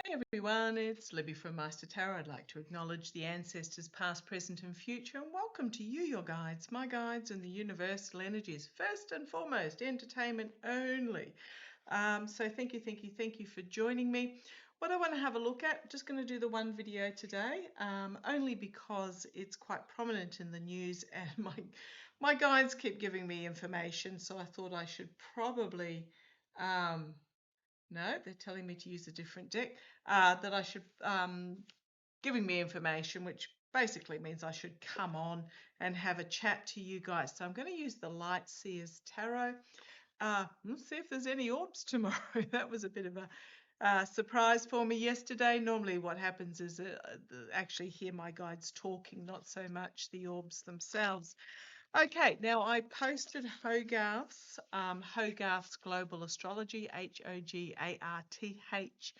Hey everyone, it's Libby from Meister Tarot. I'd like to acknowledge the ancestors past, present and future and welcome to you, your guides, my guides and the universal energies. First and foremost, entertainment only. So thank you for joining me. What I want to have a look at, just going to do the one video today, only because it's quite prominent in the news and my guides keep giving me information, so I thought I should probably... no, they're telling me to use a different deck. That I should, giving me information, which basically means I should come on and have a chat to you guys. So I'm going to use the Light Seers Tarot. Let's see if there's any orbs tomorrow. That was a bit of a surprise for me yesterday. Normally what happens is actually hear my guides talking, not so much the orbs themselves. Okay, now I posted Hogarth's Global Astrology, Hogarths,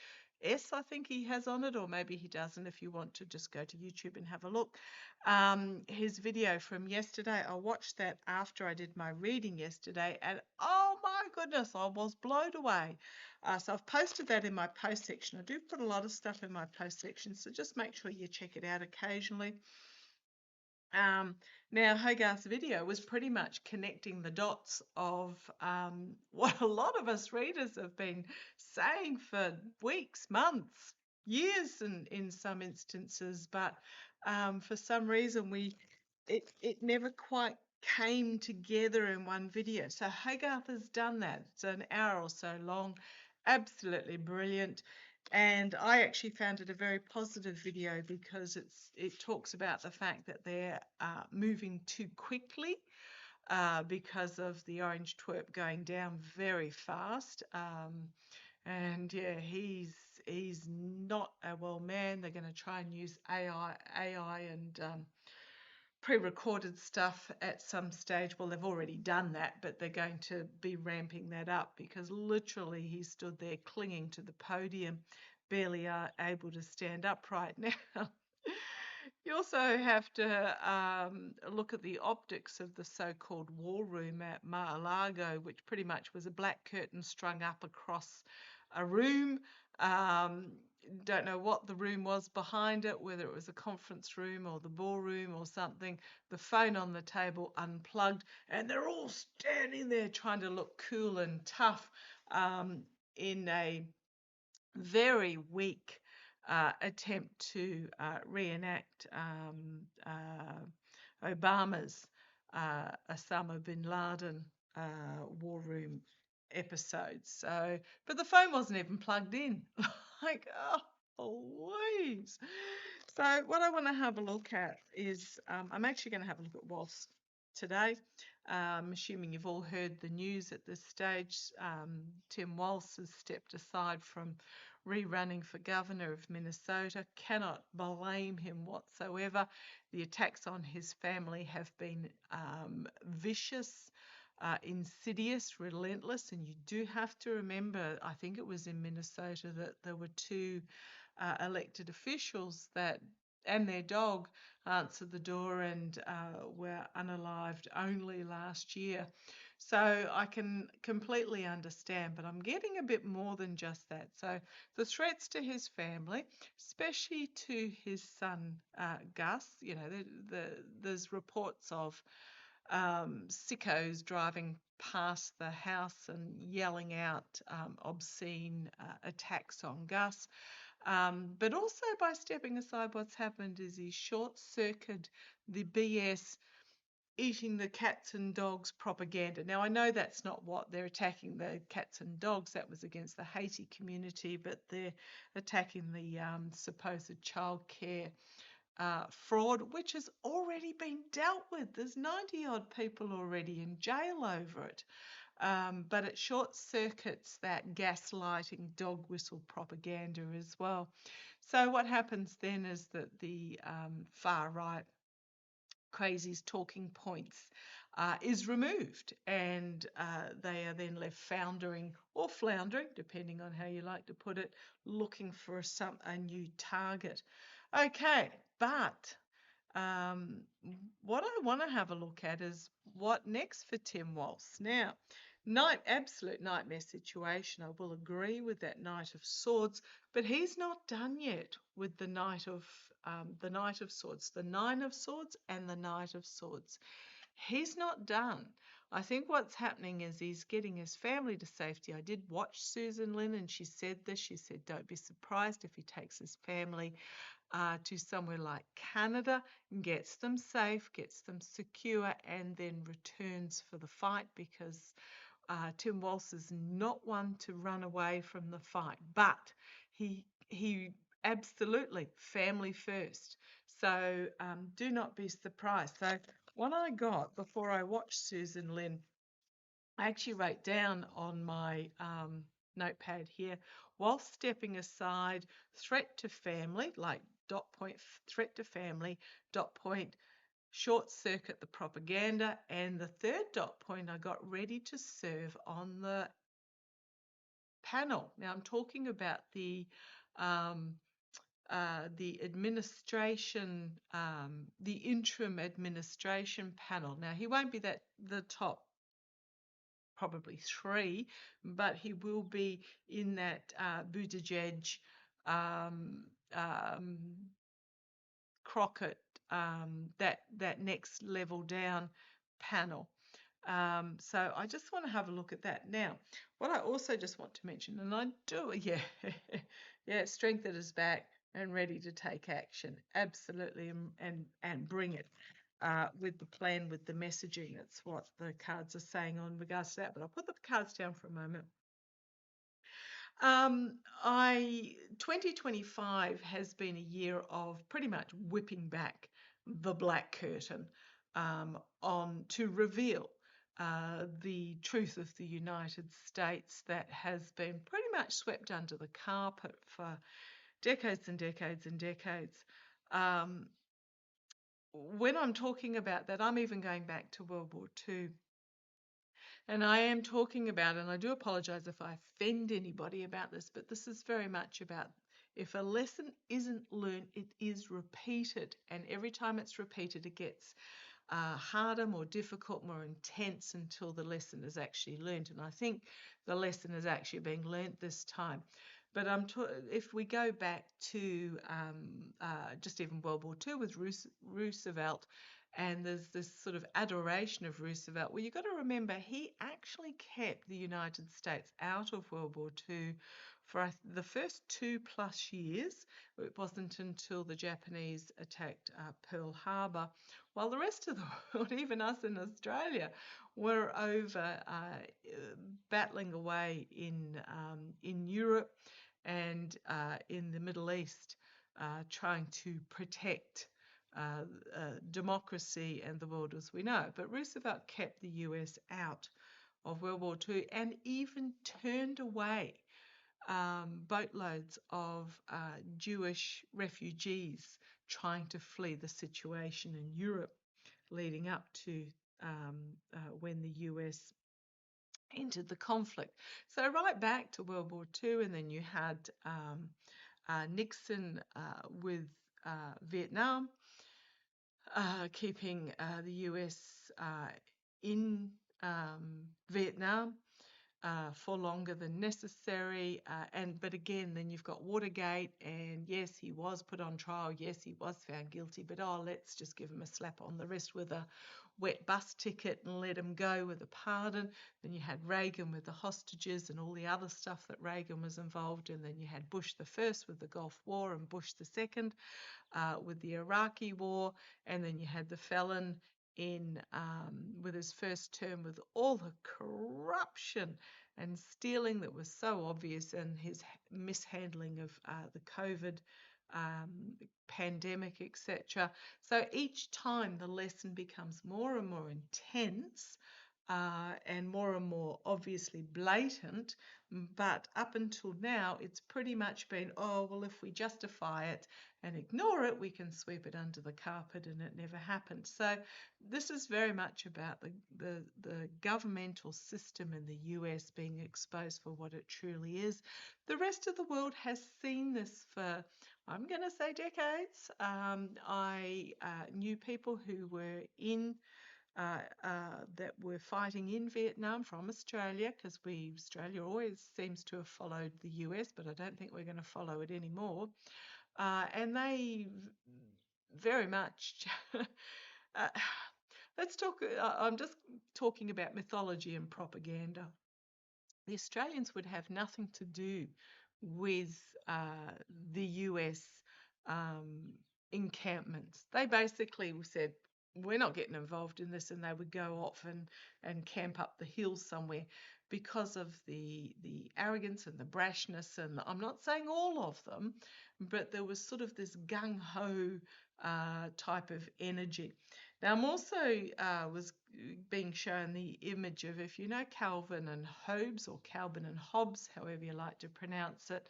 I think he has on it, or maybe he doesn't. If you want to just go to YouTube and have a look. His video from yesterday, I watched that after I did my reading yesterday, and oh my goodness, I was blown away. So I've posted that in my post section. I do put a lot of stuff in my post section, so just make sure you check it out occasionally. Now, Hogarth's video was pretty much connecting the dots of what a lot of us readers have been saying for weeks, months, years in some instances, but for some reason it never quite came together in one video. So Hogarth has done that. It's an hour or so long, absolutely brilliant. And I actually found it a very positive video because it talks about the fact that they're moving too quickly because of the orange twerp going down very fast. And yeah, he's not a well man. They're going to try and use AI and pre-recorded stuff at some stage. Well, they've already done that, but they're going to be ramping that up because literally he stood there clinging to the podium, barely able to stand upright. Now, you also have to look at the optics of the so-called war room at Mar-a-Lago, which pretty much was a black curtain strung up across a room. Don't know what the room was behind it, whether it was a conference room or the ballroom or something. The phone on the table unplugged, and they're all standing there trying to look cool and tough in a very weak attempt to reenact Obama's Osama bin Laden war room episodes. So, but the phone wasn't even plugged in. Like, oh, please. So what I want to have a look at is, I'm actually going to have a look at Walz today. Assuming you've all heard the news at this stage, Tim Walz has stepped aside from rerunning for governor of Minnesota. Cannot blame him whatsoever. The attacks on his family have been vicious, insidious, relentless, and you do have to remember, I think it was in Minnesota, that there were two elected officials that and their dog answered the door and were unalived only last year. So I can completely understand, but I'm getting a bit more than just that. So the threats to his family, especially to his son Gus, you know, there's reports of sickos driving past the house and yelling out obscene attacks on Gus. But also by stepping aside, what's happened is he's short-circuited the BS eating the cats and dogs propaganda. Now, I know that's not what they're attacking the cats and dogs. That was against the Haiti community, but they're attacking the supposed childcare fraud, which has already been dealt with. There's 90-odd people already in jail over it. But it short circuits that gaslighting dog whistle propaganda as well. So what happens then is that the far right crazies talking points is removed, and they are then left foundering or floundering, depending on how you like to put it, looking for a new target. Okay, but what I want to have a look at is what next for Tim Walz. Now, Absolute nightmare situation. I will agree with that Knight of Swords, but he's not done yet with the Knight of Swords, the Nine of Swords, and the Knight of Swords. He's not done. I think what's happening is he's getting his family to safety. I did watch Susan Lynn, and she said this. She said, "Don't be surprised if he takes his family to somewhere like Canada, gets them safe, gets them secure, and then returns for the fight, because Tim Walz is not one to run away from the fight, but he absolutely family first. So do not be surprised." So what I got before I watched Susan Lynn, I actually wrote down on my notepad here: while stepping aside, threat to family, like dot point, threat to family, dot point, short circuit the propaganda, and the third dot point I got: ready to serve on the panel. Now I'm talking about um, the administration, the interim administration panel. Now he won't be the top probably three, but he will be in that Buttigieg, um, um, Crockett, that next level down panel. So I just want to have a look at that. Now, what I also just want to mention, and I do, yeah, yeah, strength that is back and ready to take action, absolutely, and bring it with the plan, with the messaging. That's what the cards are saying on regards to that. But I'll put the cards down for a moment. I 2025 has been a year of pretty much whipping back the black curtain on to reveal the truth of the United States that has been pretty much swept under the carpet for decades and decades and decades. Um, when I'm talking about that, I'm even going back to World War II. And I am talking about, and I do apologize if I offend anybody about this, but this is very much about, if a lesson isn't learned, it is repeated. And every time it's repeated, it gets harder, more difficult, more intense, until the lesson is actually learned. And I think the lesson is actually being learnt this time. But if we go back to just even World War II with Roosevelt, and there's this sort of adoration of Roosevelt, well, you've got to remember he actually kept the United States out of World War II for the first 2+ years. It wasn't until the Japanese attacked Pearl Harbor, while the rest of the world, even us in Australia, were over battling away in Europe and in the Middle East, trying to protect democracy and the world as we know. But Roosevelt kept the US out of World War II, and even turned away boatloads of Jewish refugees trying to flee the situation in Europe leading up to when the US entered the conflict. So right back to World War II, and then you had Nixon with Vietnam, keeping the US in Vietnam for longer than necessary. But again, then you've got Watergate, and yes, he was put on trial. Yes, he was found guilty, but let's just give him a slap on the wrist with a wet bus ticket and let him go with a pardon. Then you had Reagan with the hostages and all the other stuff that Reagan was involved in. Then you had Bush the first with the Gulf War, and Bush the second with the Iraqi war, and then you had the felon in with his first term, with all the corruption and stealing that was so obvious, and his mishandling of the COVID pandemic, etc. So each time the lesson becomes more and more intense and more obviously blatant. But up until now, it's pretty much been, oh, well, if we justify it and ignore it, we can sweep it under the carpet, and it never happened. So this is very much about the governmental system in the US being exposed for what it truly is. The rest of the world has seen this for, I'm going to say, decades. I knew people who were in that were fighting in Vietnam from Australia, because Australia always seems to have followed the US, but I don't think we're going to follow it anymore. And they very much. uh, let's talk. I'm just talking about mythology and propaganda. The Australians would have nothing to do with the US um, encampments. They basically said, we're not getting involved in this, and they would go off and camp up the hills somewhere because of the arrogance and the brashness. And I'm not saying all of them, but there was sort of this gung-ho type of energy. Now, I'm also was being shown the image of, if you know Calvin and Hobbes, or Calvin and Hobbes, however you like to pronounce it,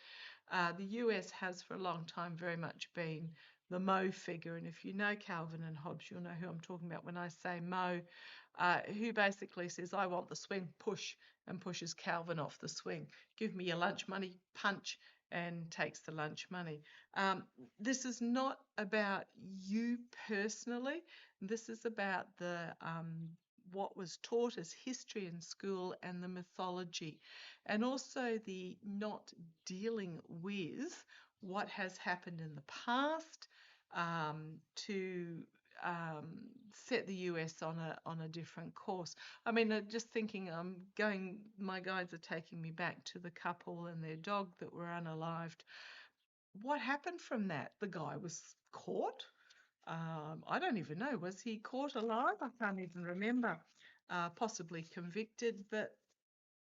the US has for a long time very much been the Mo figure. And if you know Calvin and Hobbes, you'll know who I'm talking about when I say Mo, who basically says, I want the swing, push, and pushes Calvin off the swing. Give me your lunch money, punch, and takes the lunch money. This is not about you personally. This is about the what was taught as history in school, and the mythology, and also the not dealing with what has happened in the past to set the US on a different course. I mean, just thinking, my guides are taking me back to the couple and their dog that were unalived. What happened from that? The guy was caught. I don't even know. Was he caught alive? I can't even remember. Possibly convicted, but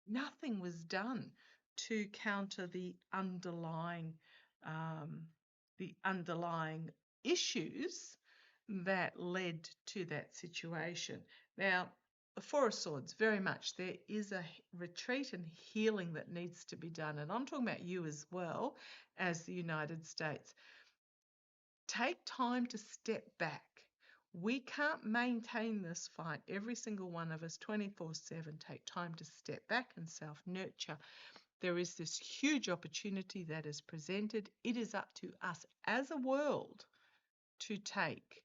nothing was done to counter um, the underlying issues that led to that situation. Now, the Four of Swords, very much, there is a retreat and healing that needs to be done. And I'm talking about you as well as the United States. Take time to step back. We can't maintain this fight, every single one of us, 24/7. Take time to step back and self-nurture. There is this huge opportunity that is presented. It is up to us as a world to take.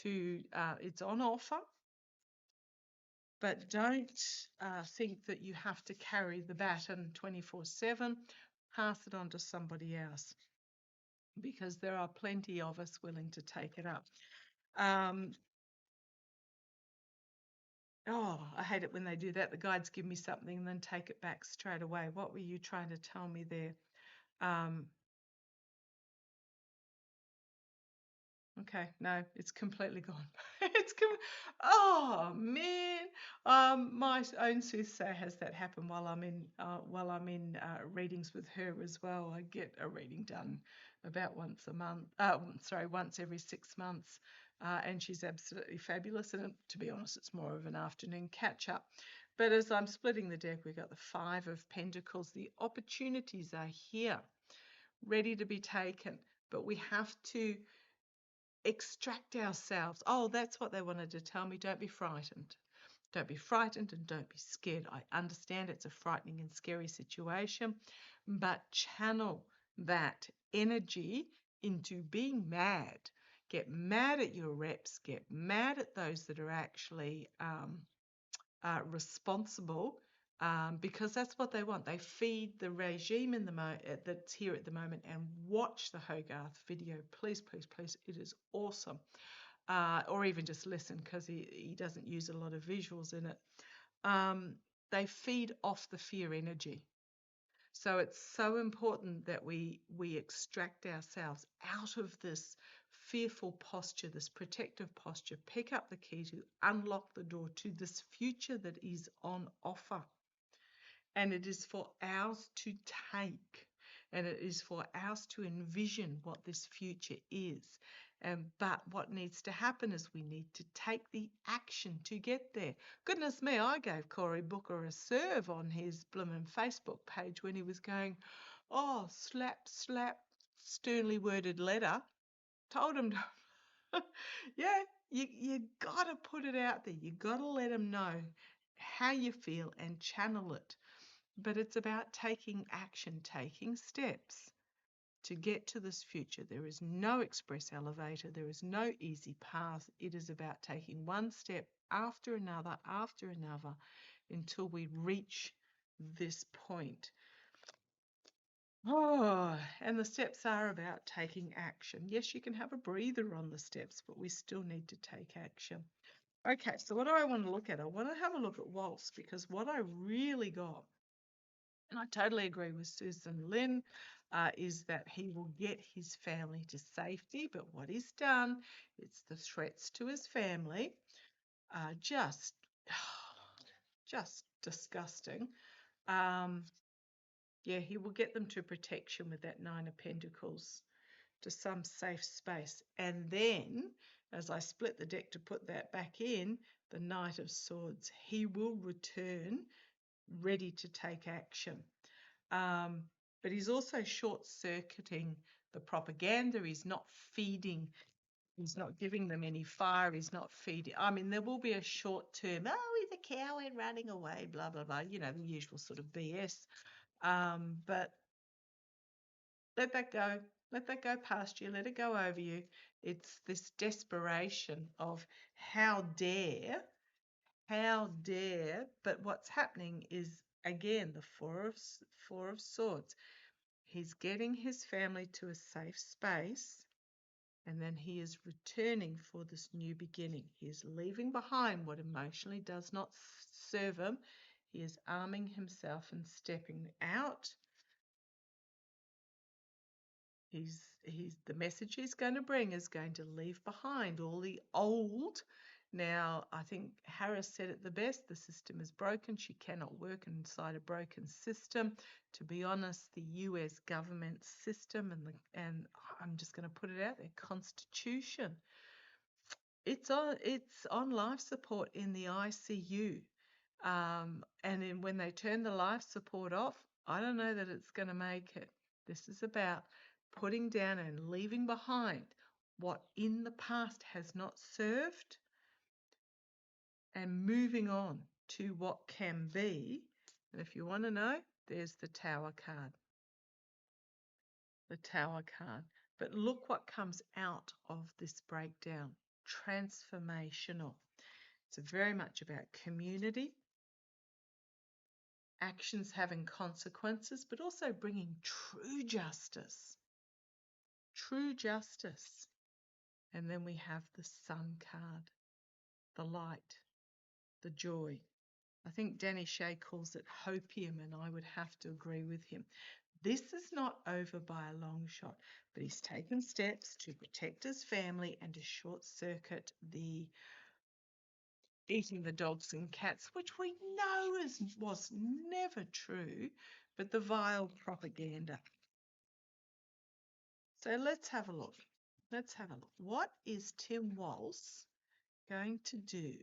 It's on offer, but don't think that you have to carry the baton 24/7. Pass it on to somebody else, because there are plenty of us willing to take it up. Oh, I hate it when they do that. The guides give me something and then take it back straight away. What were you trying to tell me there? Um, okay, no, it's completely gone. Oh man, my own soothsayer has that happen while I'm in readings with her as well. I get a reading done about once a month. Once every 6 months. And she's absolutely fabulous. And to be honest, it's more of an afternoon catch up. But as I'm splitting the deck, we've got the Five of Pentacles. The opportunities are here, ready to be taken, but we have to extract ourselves. Oh, that's what they wanted to tell me. Don't be frightened. Don't be frightened and don't be scared. I understand it's a frightening and scary situation, but channel that energy into being mad. Get mad at your reps. Get mad at those that are actually responsible, because that's what they want. They feed the regime that's here at the moment. And watch the Hogarth video, please, please, please. It is awesome. Or even just listen, because he doesn't use a lot of visuals in it. They feed off the fear energy. So it's so important that we extract ourselves out of this fearful posture, this protective posture, pick up the key to unlock the door to this future that is on offer. And it is for ours to take, and it is for ours to envision what this future is. But what needs to happen is we need to take the action to get there. Goodness me, I gave Cory Booker a serve on his bloomin' Facebook page when he was going, oh, slap, slap, sternly worded letter. Told him to, yeah, you got to put it out there. You got to let them know how you feel and channel it. But it's about taking action, taking steps to get to this future. There is no express elevator. There is no easy path. It is about taking one step after another, until we reach this point. Oh, and the steps are about taking action. Yes, you can have a breather on the steps, but we still need to take action. Okay, so what do I want to look at? I want to have a look at Walz, because what I really got, and I totally agree with Susan Lynn, is that he will get his family to safety, but what he's done, it's the threats to his family, just, just disgusting. Yeah, he will get them to protection with that Nine of Pentacles, to some safe space. And then, as I split the deck to put that back in, the Knight of Swords, he will return ready to take action. But he's also short-circuiting the propaganda. He's not feeding, he's not giving them any fire, he's not feeding. I mean, there will be a short-term, oh, he's a coward running away, blah, blah, blah, you know, the usual sort of BS. But let that go. Let that go past you. Let it go over you. It's this desperation of how dare, how dare. But what's happening is, again, the Four of Swords. He's getting his family to a safe space, and then he is returning for this new beginning. He is leaving behind what emotionally does not serve him. He is arming himself and stepping out. The message he's going to bring is going to leave behind all the old. Now, I think Harris said it the best, the system is broken. She cannot work inside a broken system. To be honest, the US government system and I'm just going to put it out there, constitution, it's on life support in the ICU. And then when they turn the life support off, I don't know that it's going to make it. This is about putting down and leaving behind what in the past has not served and moving on to what can be. And if you want to know, there's the Tower card. The Tower card. But look what comes out of this breakdown. Transformational. It's very much about community, actions having consequences, but also bringing true justice. True justice. And then we have the Sun card, the light, the joy. I think Danny Shea calls it hopium, and I would have to agree with him. This is not over by a long shot, but he's taken steps to protect his family and to short-circuit the eating the dogs and cats, which we know was never true, but the vile propaganda. So let's have a look. Let's have a look. What is Tim Walz going to do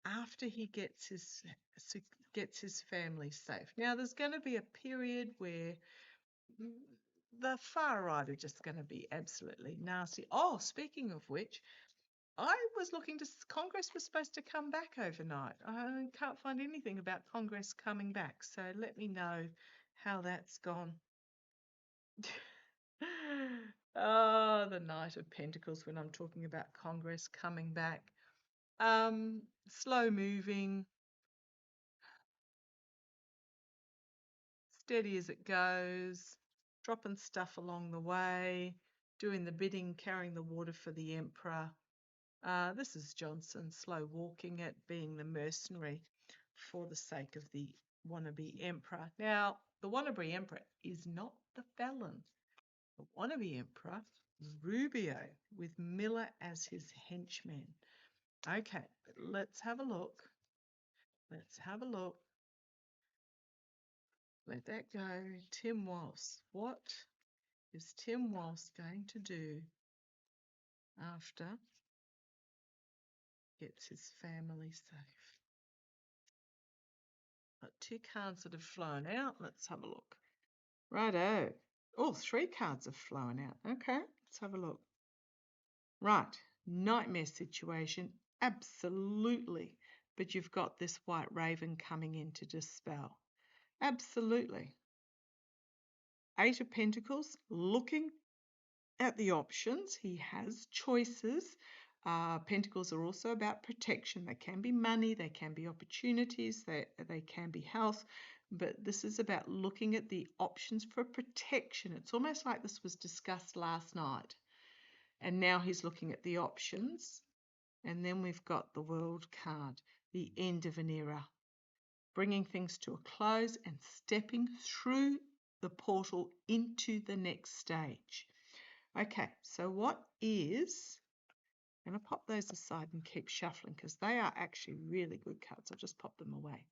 after he gets his family safe? Now, there's going to be a period where the far right are just going to be absolutely nasty. Oh, speaking of which, I was looking to Congress was supposed to come back overnight. I can't find anything about Congress coming back, so let me know how that's gone. Oh, the Knight of Pentacles when I'm talking about Congress coming back. Slow moving, steady as it goes, dropping stuff along the way, doing the bidding, carrying the water for the Emperor. This is Johnson, slow walking it, being the mercenary for the sake of the wannabe Emperor. Now, the wannabe Emperor is not the felon. The wannabe Emperor, Rubio, with Miller as his henchman. Okay, let's have a look. Let's have a look. Let that go. Tim Walz. What is Tim Walz going to do after gets his family safe? Got two cards that have flown out. Let's have a look. Righto. Oh, three cards have flown out. Okay, let's have a look. Right, nightmare situation. Absolutely. But you've got this white raven coming in to dispel. Absolutely. Eight of Pentacles, looking at the options. He has choices. Pentacles are also about protection. They can be money, they can be opportunities, they can be health, but this is about looking at the options for protection. It's almost like this was discussed last night, and now he's looking at the options. And then we've got the World card, the end of an era, bringing things to a close and stepping through the portal into the next stage. Okay, so what is... I'm going to pop those aside and keep shuffling because they are actually really good cards. I'll just pop them away.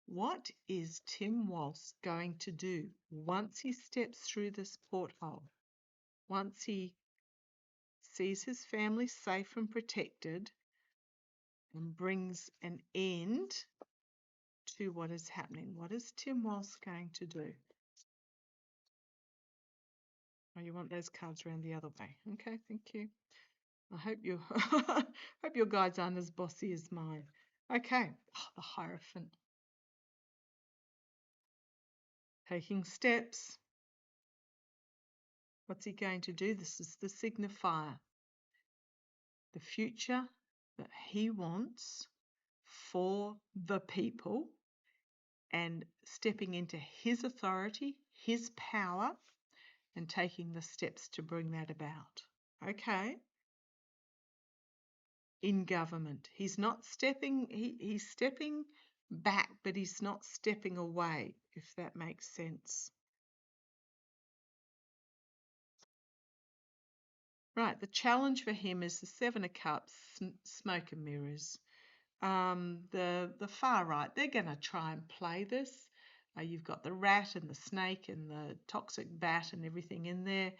What is Tim Walz going to do once he steps through this porthole? Once he sees his family safe and protected and brings an end to what is happening? What is Tim Walz going to do? Oh, you want those cards around the other way. Okay, thank you. I hope you hope your guides aren't as bossy as mine. Okay, the Hierophant. Taking steps. What's he going to do? This is the signifier. The future that he wants for the people and stepping into his authority, his power, and taking the steps to bring that about. Okay. In government. He's not stepping, he's stepping back, but he's not stepping away, if that makes sense. Right, the challenge for him is the Seven of Cups, smoke and mirrors. The far right, they're going to try and play this. You've got the rat and the snake and the toxic bat and everything in there.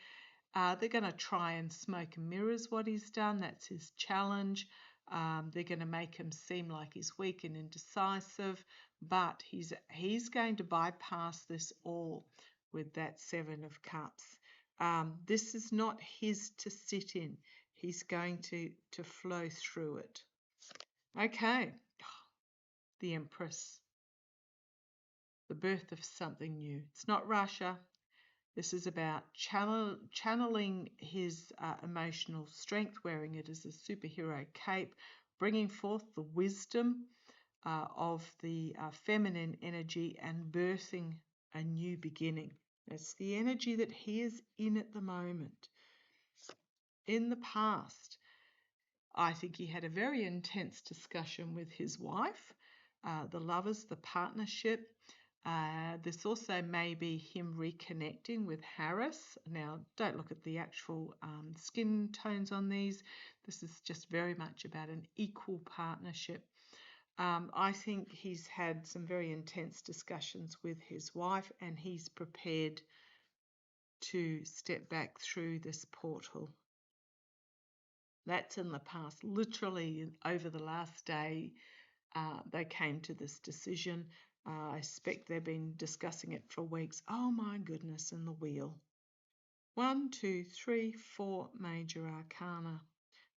They're going to try and smoke and mirrors what he's done. That's his challenge. They're going to make him seem like he's weak and indecisive, but he's going to bypass this all with that Seven of Cups. This is not his to sit in. He's going to flow through it. Okay, the Empress, the birth of something new. It's not Russia. This is about channeling his emotional strength, wearing it as a superhero cape, bringing forth the wisdom of the feminine energy and birthing a new beginning. That's the energy that he is in at the moment. In the past, I think he had a very intense discussion with his wife, the lovers, the partnership. This also may be him reconnecting with Harris. Now, don't look at the actual skin tones on these. This is just very much about an equal partnership. I think he's had some very intense discussions with his wife, and he's prepared to step back through this portal. That's in the past. Literally over the last day, they came to this decision. I expect they've been discussing it for weeks. Oh my goodness, and the wheel. 1, 2, 3, 4 major arcana.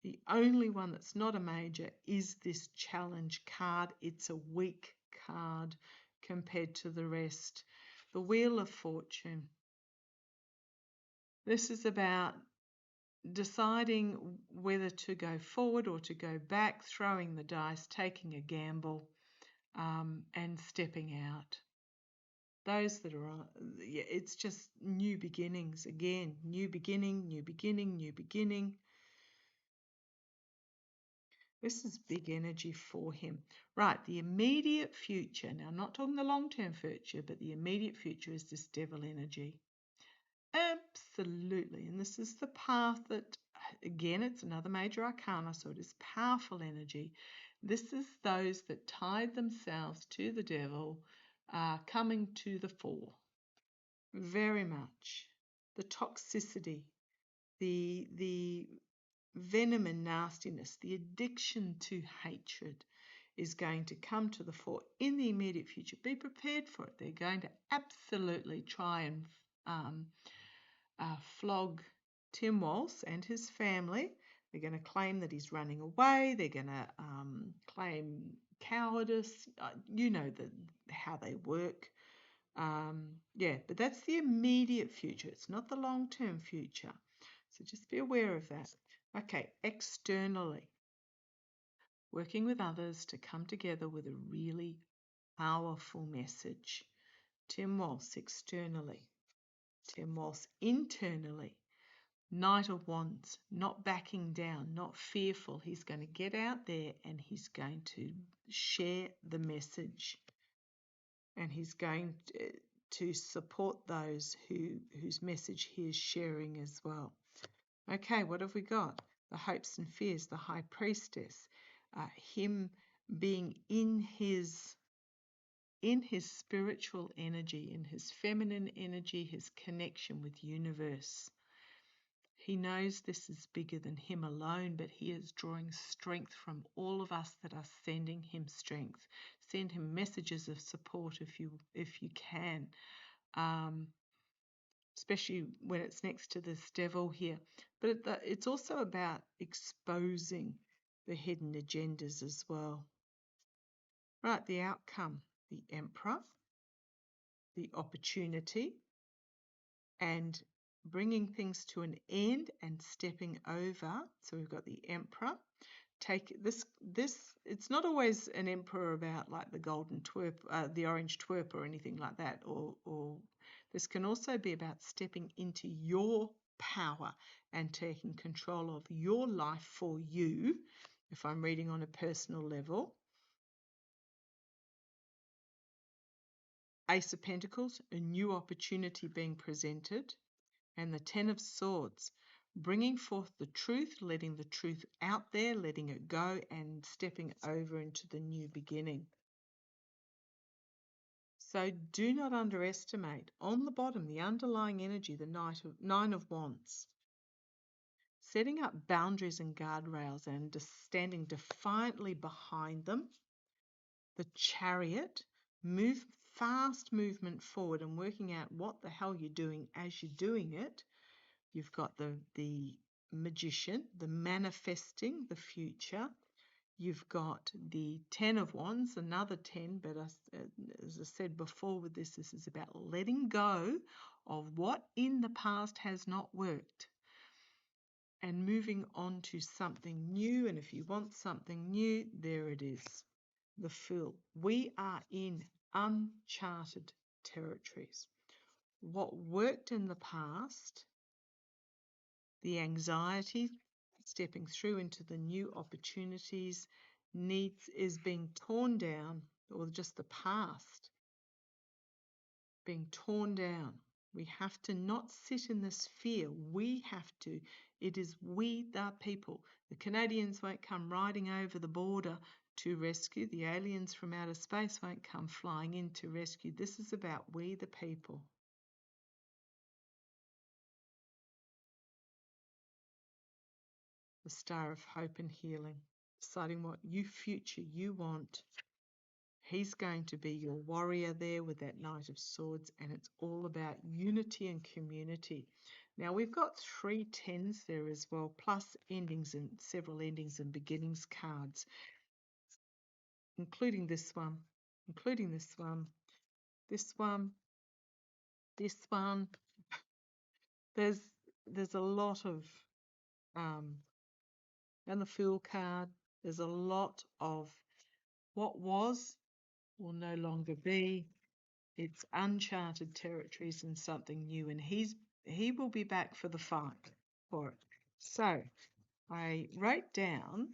The only one that's not a major is this challenge card. It's a weak card compared to the rest. The Wheel of Fortune. This is about deciding whether to go forward or to go back, throwing the dice, taking a gamble, and stepping out. Those that are on, it's just new beginnings again. New beginning, new beginning, new beginning. This is big energy for him. Right, the immediate future. Now, I'm not talking the long-term future, but the immediate future is this devil energy. Absolutely. And this is the path that, again, it's another major arcana, so it is powerful energy. This is those that tied themselves to the devil coming to the fore. Very much. The toxicity, the venom and nastiness, the addiction to hatred is going to come to the fore in the immediate future. Be prepared for it. They're going to absolutely try and flog Tim Walz and his family. They're going to claim that he's running away. They're going to claim cowardice. You know how they work. Yeah, but that's the immediate future. It's not the long-term future. So just be aware of that. Okay, externally, working with others to come together with a really powerful message. Tim Walz, externally. Tim Walz, internally. Knight of Wands, not backing down, not fearful. He's going to get out there and he's going to share the message. And he's going to support those whose message he is sharing as well. Okay, what have we got? The hopes and fears, the high priestess, him being in his spiritual energy, in his feminine energy, his connection with universe. He knows this is bigger than him alone, but he is drawing strength from all of us that are sending him strength. Send him messages of support if you can, especially when it's next to this devil here. But it's also about exposing the hidden agendas as well. Right, the outcome, the Emperor, the opportunity, and bringing things to an end and stepping over. So we've got the Emperor. Take this. It's not always an emperor about like the golden twerp, the orange twerp, or anything like that. Or this can also be about stepping into your power and taking control of your life for you. If I'm reading on a personal level. Ace of Pentacles, a new opportunity being presented. And the Ten of Swords, bringing forth the truth, letting the truth out there, letting it go, and stepping over into the new beginning. So do not underestimate. On the bottom, the underlying energy, the Nine of Wands. Setting up boundaries and guardrails and standing defiantly behind them. The Chariot, fast movement forward and working out what the hell you're doing as you're doing it. You've got the Magician, the manifesting the future. You've got the Ten of Wands, another 10, but as I said before with this is about letting go of what in the past has not worked and moving on to something new. And if you want something new, there it is, the Fool. We are in uncharted territories. What worked in the past, the anxiety, stepping through into the new opportunities, is being torn down, or just the past being torn down. We have to not sit in this fear. It is we the people. The Canadians won't come riding over the border to rescue. The aliens from outer space won't come flying in to rescue. This is about we the people. The Star of Hope and Healing, deciding what future you want. He's going to be your warrior there with that Knight of Swords, and it's all about unity and community. Now we've got 3 tens there as well, plus endings and several endings and beginnings cards, including this one, this one. There's a lot of and the Fool card. There's a lot of what was will no longer be. It's uncharted territories and something new, and he will be back for the fight for it. So I wrote down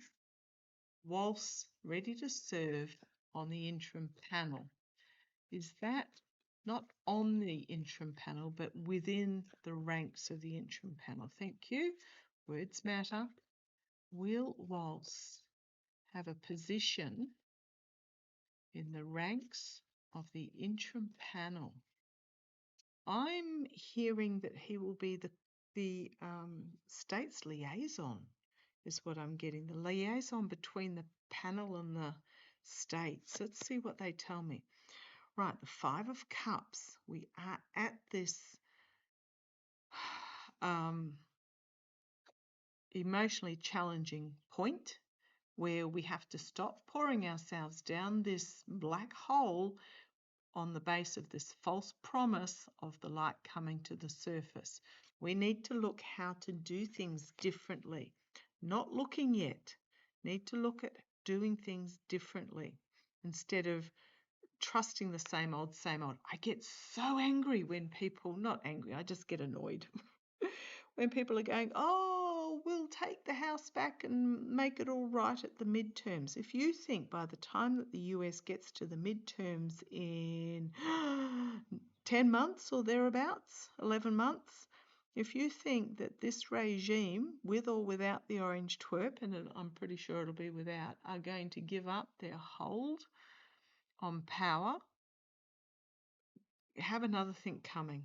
Waltz ready to serve on the interim panel. Is that not on the interim panel, but within the ranks of the interim panel? Thank you. Words matter. Will Waltz have a position in the ranks of the interim panel? I'm hearing that he will be the state's liaison, is what I'm getting. The liaison between the panel and the states. Let's see what they tell me. Right, the Five of Cups. We are at this emotionally challenging point where we have to stop pouring ourselves down this black hole on the base of this false promise of the light coming to the surface. We need to look how to do things differently. Not looking yet. Need to look at doing things differently instead of trusting the same old, same old. I get so angry when people, not angry, I just get annoyed. When people are going, oh, we'll take the house back and make it all right at the midterms. If you think by the time that the US gets to the midterms in 10 months or thereabouts, 11 months, if you think that this regime, with or without the orange twerp, and I'm pretty sure it'll be without, are going to give up their hold on power, have another think coming.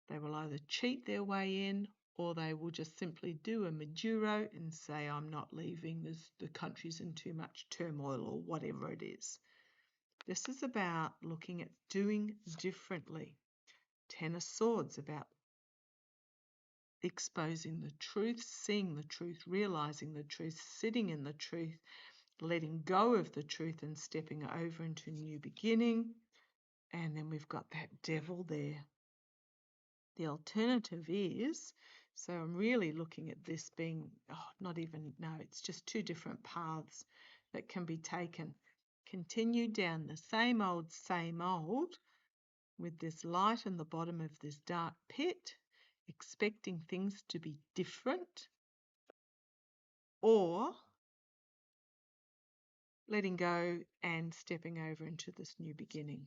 They will either cheat their way in or they will just simply do a Maduro and say, I'm not leaving, the country's in too much turmoil or whatever it is. This is about looking at doing differently. Ten of Swords, about exposing the truth, seeing the truth, realizing the truth, sitting in the truth, letting go of the truth and stepping over into a new beginning. And then we've got that Devil there. The alternative is, so I'm really looking at this being, it's just two different paths that can be taken. Continue down the same old, with this light in the bottom of this dark pit, expecting things to be different, or letting go and stepping over into this new beginning.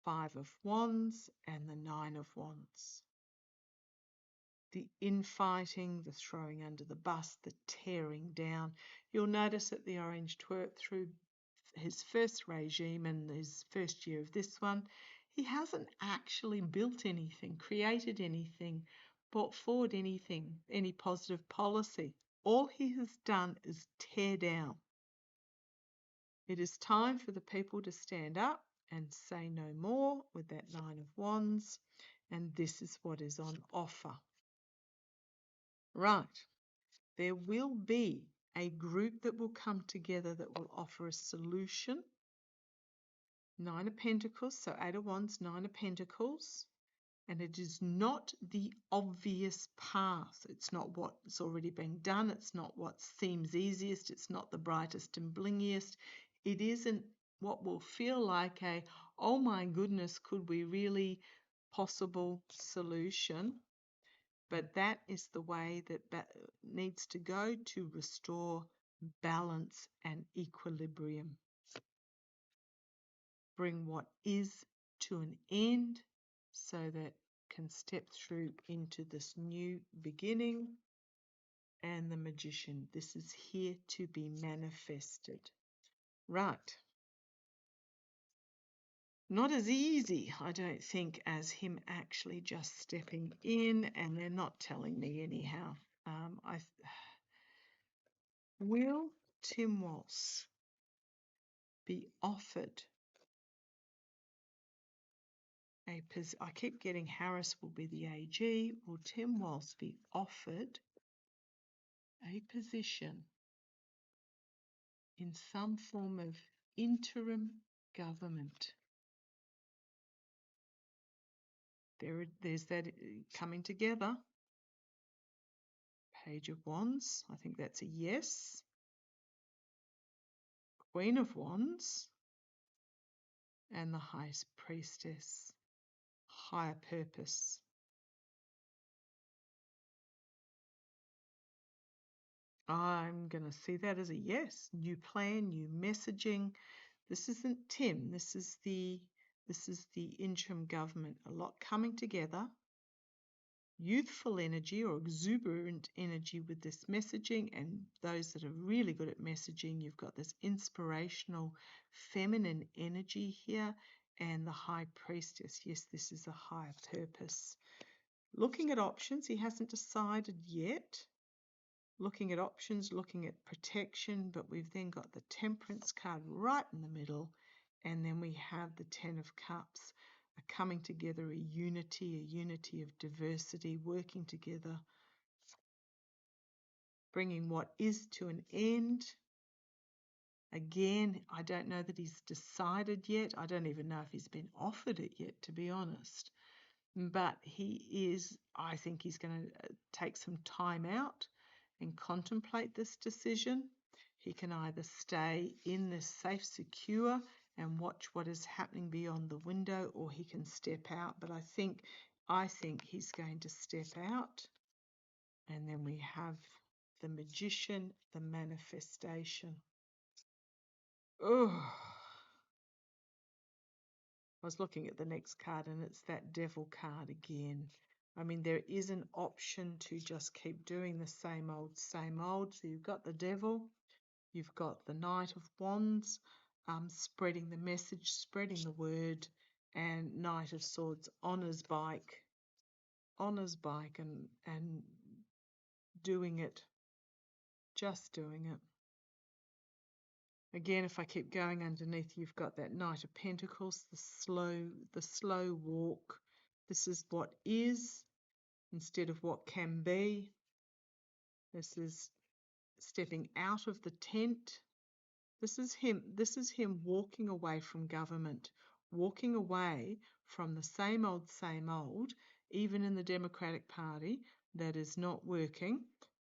5 of Wands and the 9 of Wands. The infighting, the throwing under the bus, the tearing down. You'll notice that the orange twerp, through his first regime and his first year of this one, he hasn't actually built anything, created anything, brought forward anything, any positive policy. All he has done is tear down. It is time for the people to stand up and say no more with that 9 of Wands, and this is what is on offer. Right, there will be a group that will come together that will offer a solution. 9 of Pentacles, so 8 of Wands, 9 of Pentacles, and it is not the obvious path. It's not what's already been done. It's not what seems easiest. It's not the brightest and blingiest. It isn't what will feel like a, oh my goodness, could we really possible solution. But that is the way that needs to go to restore balance and equilibrium. Bring what is to an end so that can step through into this new beginning. And the Magician, this is here to be manifested. Right. Not as easy, I don't think, as him actually just stepping in, and they're not telling me anyhow. Will Tim Walz be offered a position? I keep getting Harris will be the AG. Will Tim Walz be offered a position in some form of interim government? There's that coming together. Page of Wands, I think that's a yes. Queen of Wands and the High Priestess, higher purpose. I'm going to see that as a yes. New plan, new messaging. This isn't Tim. This is the interim government. A lot coming together. Youthful energy or exuberant energy with this messaging, and those that are really good at messaging, you've got this inspirational feminine energy here, and the High Priestess. Yes, this is a higher purpose. Looking at options, he hasn't decided yet. Looking at options, looking at protection, but we've then got the Temperance card right in the middle, and then we have the 10 of Cups. Coming together, a unity of diversity, working together, bringing what is to an end. Again, I don't know that he's decided yet. I don't even know if he's been offered it yet, to be honest. but I think he's going to take some time out and contemplate this decision. He can either stay in this safe, secure and watch what is happening beyond the window, or he can step out. But I think he's going to step out. And then we have the Magician, the manifestation. Oh, I was looking at the next card and it's that Devil card again. I mean, there is an option to just keep doing the same old, same old. So you've got the Devil, you've got the Knight of Wands, spreading the message, spreading the word, and Knight of Swords on his bike and doing it, just doing it. Again, if I keep going underneath, you've got that Knight of Pentacles, the slow walk. This is what is instead of what can be. This is stepping out of the tent. This is him walking away from government, walking away from the same old, even in the Democratic Party that is not working,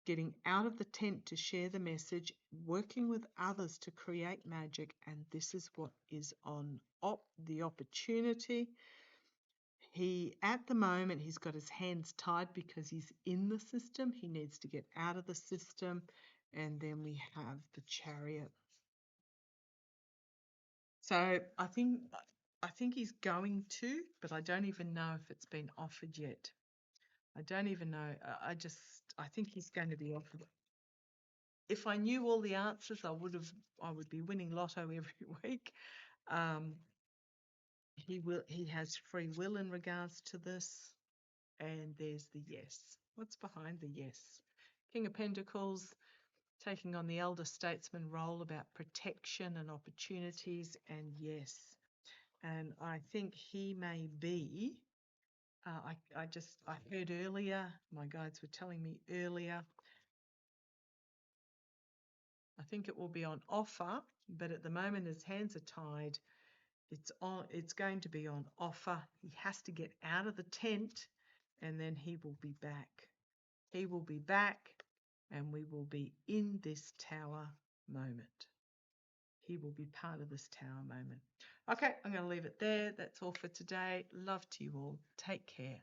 getting out of the tent to share the message, working with others to create magic, and this is what is on the opportunity. At the moment, he's got his hands tied because he's in the system. He needs to get out of the system. And then we have the Chariot. So I think he's going to, but I don't even know if it's been offered yet. I don't even know. I think he's going to be offered. If I knew all the answers, I would be winning lotto every week. He has free will in regards to this. And there's the yes. What's behind the yes? King of Pentacles, taking on the elder statesman role about protection and opportunities, and yes. And I think he may be, I heard earlier, my guides were telling me earlier, I think it will be on offer, but at the moment his hands are tied. It's going to be on offer. He has to get out of the tent and then he will be back. He will be back and we will be in this tower moment. He will be part of this tower moment. Okay, I'm going to leave it there. That's all for today. Love to you all. Take care.